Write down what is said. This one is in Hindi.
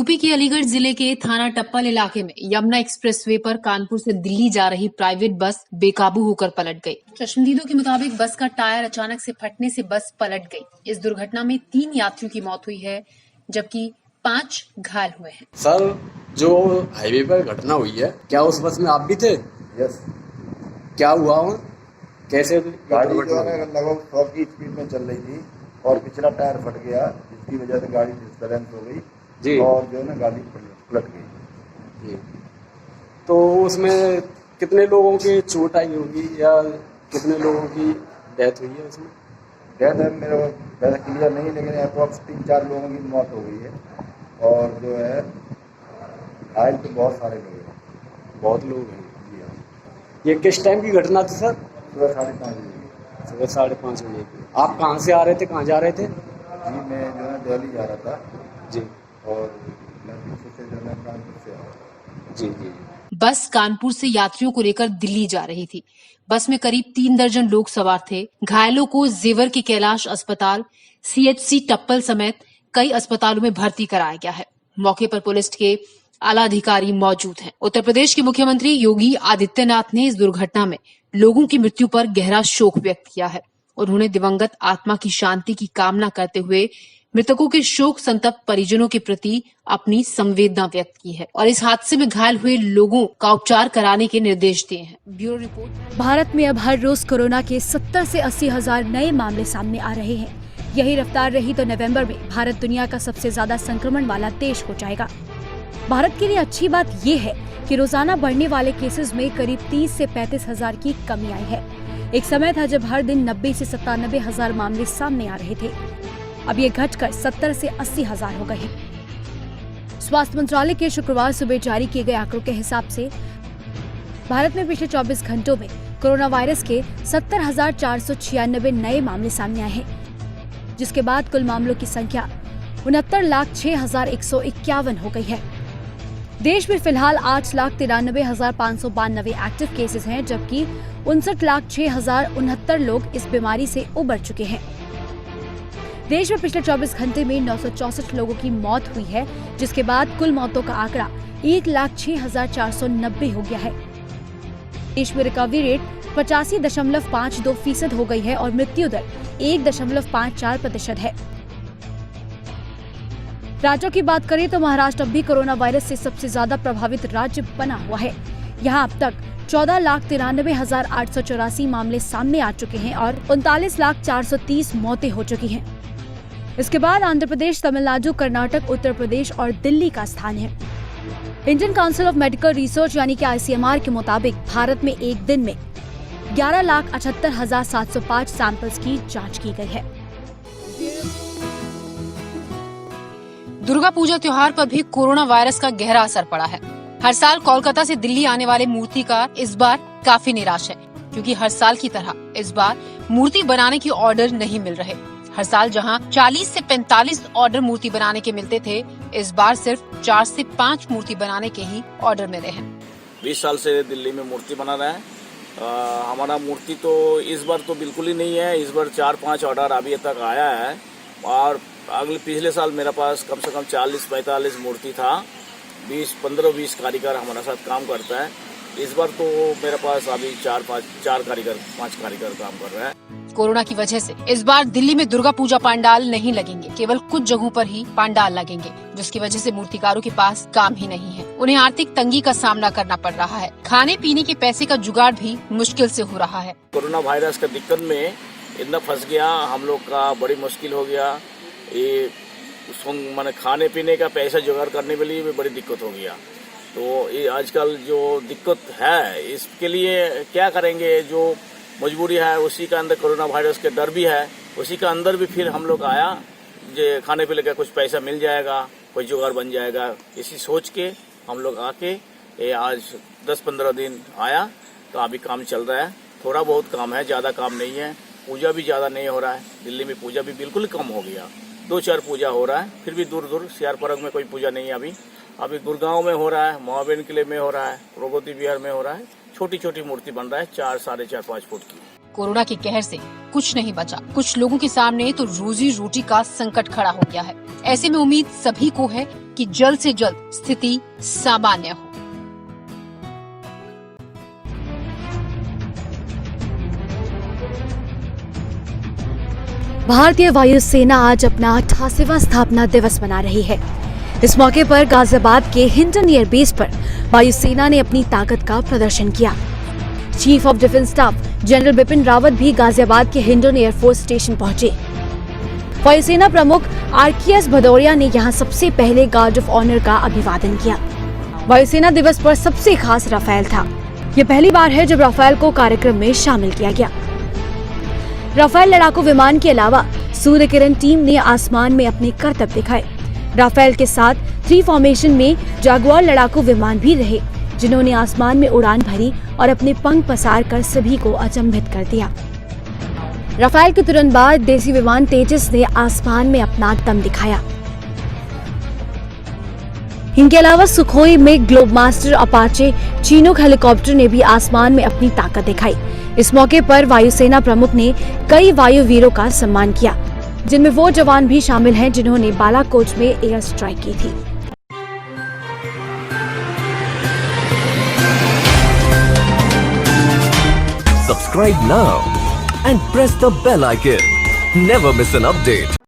यूपी के अलीगढ़ जिले के थाना टप्पल इलाके में यमुना एक्सप्रेसवे पर कानपुर से दिल्ली जा रही प्राइवेट बस बेकाबू होकर पलट गई। चश्मदीदों के मुताबिक बस का टायर अचानक से फटने से बस पलट गई। इस दुर्घटना में 3 यात्रियों की मौत हुई है जबकि 5 घायल हुए हैं। सर, जो हाईवे पर घटना हुई है, क्या उस बस में आप भी थे? यस। क्या हुआ वहाँ? कैसे गाड़ी जो है लगभग 100 की स्पीड में चल रही थी और पिछला टायर फट गया, जिसकी वजह से गाड़ी डिस्टर्बेंस हो गई जी। और जो है ना गाड़ी पलट गई जी। तो उसमें कितने लोगों की चोट आई होगी या कितने लोगों की डेथ हुई है उसमें? डेथ है मेरे को वैसे क्लियर नहीं, लेकिन अप्रॉक्स 3-4 लोगों की मौत हो गई है और जो है घायल तो बहुत सारे लोग हैं। बहुत लोग हैं। जी हाँ। ये किस टाइम की घटना थी सर? सुबह 5:30 बजे। सुबह 5:30 बजे की। आप कहाँ से आ रहे थे, कहाँ जा रहे थे? जी, मैं जो है दिल्ली जा रहा था जी और मैं पीछे से जो है कानपुर से आ रहा था। जी जी। बस कानपुर से यात्रियों को लेकर दिल्ली जा रही थी। बस में करीब 3 दर्जन लोग सवार थे। घायलों को जेवर के कैलाश अस्पताल, CHC टप्पल समेत कई अस्पतालों में भर्ती कराया गया है। मौके पर पुलिस के आला अधिकारी मौजूद हैं। उत्तर प्रदेश के मुख्यमंत्री योगी आदित्यनाथ ने इस दुर्घटना में लोगों की मृत्यु पर गहरा शोक व्यक्त किया है। उन्होंने दिवंगत आत्मा की शांति की कामना करते हुए मृतकों के शोक संतप्त परिजनों के प्रति अपनी संवेदना व्यक्त की है और इस हादसे में घायल हुए लोगों का उपचार कराने के निर्देश दिए हैं। Bureau report. भारत में अब हर रोज कोरोना के 70 से 80 हजार नए मामले सामने आ रहे हैं। यही रफ्तार रही तो नवंबर में भारत दुनिया का सबसे ज्यादा संक्रमण वाला देश हो जाएगा। भारत के लिए अच्छी बात ये है कि रोजाना बढ़ने वाले केसेस में करीब 30 से 35 हजार की कमी आई है। एक समय था जब हर दिन 90 से 97 हजार मामले सामने आ रहे थे। अब ये घटकर 70 से 80 हजार हो गए हैं। स्वास्थ्य मंत्रालय के शुक्रवार सुबह जारी किए गए आंकड़ों के हिसाब से भारत में पिछले 24 घंटों में कोरोना वायरस के 70,496 नए मामले सामने आए हैं, जिसके बाद कुल मामलों की संख्या 69,06,151 हो गई है। देश में फिलहाल 8,93,592 एक्टिव केसेस हैं, जबकि 59,06,069 लोग इस बीमारी से उबर चुके हैं। देश में पिछले 24 घंटे में 964 लोगों की मौत हुई है, जिसके बाद कुल मौतों का आंकड़ा 1,06,490 हो गया है। देश में रिकवरी रेट 85.52% हो गई है और मृत्यु दर 1.54% है। राज्यों की बात करें तो महाराष्ट्र अब भी कोरोना वायरस से सबसे ज्यादा प्रभावित राज्य बना हुआ है। यहाँ अब तक 14,93,884 मामले सामने आ चुके हैं और 39,430 मौतें हो चुकी हैं। इसके बाद आंध्र प्रदेश, तमिलनाडु, कर्नाटक, उत्तर प्रदेश और दिल्ली का स्थान है। Indian council of medical research यानी कि ICMR के मुताबिक भारत में एक दिन में 11,78,705 सैंपल्स की जांच की गई है। दुर्गा पूजा त्योहार पर भी कोरोना वायरस का गहरा असर पड़ा है। हर साल कोलकाता से दिल्ली आने वाले मूर्तिकार इस बार काफी निराश है, क्योंकि हर साल की तरह इस बार मूर्ति बनाने के ऑर्डर नहीं मिल रहे। हर साल जहां 40 से 45 ऑर्डर मूर्ति बनाने के मिलते थे, इस बार सिर्फ 4 से 5 मूर्ति बनाने के ही ऑर्डर मिले हैं। 20 साल से दिल्ली में मूर्ति बना रहा है। हमारा मूर्ति तो इस बार तो बिल्कुल ही नहीं है। इस बार 4-5 ऑर्डर अभी तक आया है और पिछले साल मेरे पास कम से कम 40-45 मूर्ति था। 15-20 कारीगर हमारे साथ काम करता है। इस बार तो मेरे पास अभी 5 कारीगर काम कर रहे हैं। कोरोना की वजह से इस बार दिल्ली में दुर्गा पूजा पंडाल नहीं लगेंगे, केवल कुछ जगहों पर ही पंडाल लगेंगे, जिसकी वजह से मूर्तिकारों के पास काम ही नहीं है। उन्हें आर्थिक तंगी का सामना करना पड़ रहा है। खाने पीने के पैसे का जुगाड़ भी मुश्किल से हो रहा है। कोरोना वायरस का दिक्कत में इतना फंस गया, हम लोग का बड़ी मुश्किल हो गया। ये मैंने खाने पीने का पैसा जुगाड़ करने के लिए भी बड़ी दिक्कत हो गया। तो ये आजकल जो दिक्कत है, इसके लिए क्या करेंगे? जो मजबूरी है उसी का अंदर कोरोना वायरस के डर भी है, उसी का अंदर भी फिर हम लोग आया जो खाने पीने का कुछ पैसा मिल जाएगा, कोई जुगाड़ बन जाएगा, इसी सोच के हम लोग आके ये आज 10-15 दिन आया। तो अभी काम चल रहा है, थोड़ा बहुत काम है, ज्यादा काम नहीं है। पूजा भी ज्यादा नहीं हो रहा है। दिल्ली में पूजा भी बिल्कुल कम हो गया। 2-4 पूजा हो रहा है, फिर भी दूर दूर CR में कोई पूजा नहीं है। अभी गुड़गांव में हो रहा है, मोहाबेन किले में हो रहा है, प्रगति विहार में हो रहा है। छोटी छोटी मूर्ति बन रहा है 4, 4.5, 5 फुट की। कोरोना के कहर से कुछ नहीं बचा। कुछ लोगों के सामने तो रोजी रोटी का संकट खड़ा हो गया है। ऐसे में उम्मीद सभी को है कि जल्द से जल्द स्थिति सामान्य हो। भारतीय वायुसेना आज अपना 88वां स्थापना दिवस मना रही है। इस मौके पर गाजियाबाद के हिंडन एयर बेस पर वायुसेना ने अपनी ताकत का प्रदर्शन किया। Chief of defence staff general Bipin Rawat भी गाजियाबाद के हिंडन एयरफोर्स स्टेशन पहुंचे। वायुसेना प्रमुख आरकेएस भदौरिया ने यहां सबसे पहले गार्ड ऑफ ऑनर का अभिवादन किया। वायुसेना दिवस पर सबसे खास राफेल था। ये पहली बार है जब राफेल को कार्यक्रम में शामिल किया गया। राफेल लड़ाकू विमान के अलावा सूर्य किरण टीम ने आसमान में अपने करतब दिखाए। राफेल के साथ 3 फॉर्मेशन में जागुआर लड़ाकू विमान भी रहे, जिन्होंने आसमान में उड़ान भरी और अपने पंख पसार कर सभी को अचंभित कर दिया। राफेल के तुरंत बाद देसी विमान तेजस ने आसमान में अपना दम दिखाया। इनके अलावा सुखोई में ग्लोबमास्टर अपाचे चीनूक हेलीकॉप्टर ने भी आसमान में अपनी ताकत दिखाई। इस मौके पर वायुसेना प्रमुख ने कई वायुवीरों का सम्मान किया, जिनमें वो जवान भी शामिल हैं जिन्होंने बालाकोट में एयर स्ट्राइक की थी। Subscribe now and press the bell icon. Never miss an update.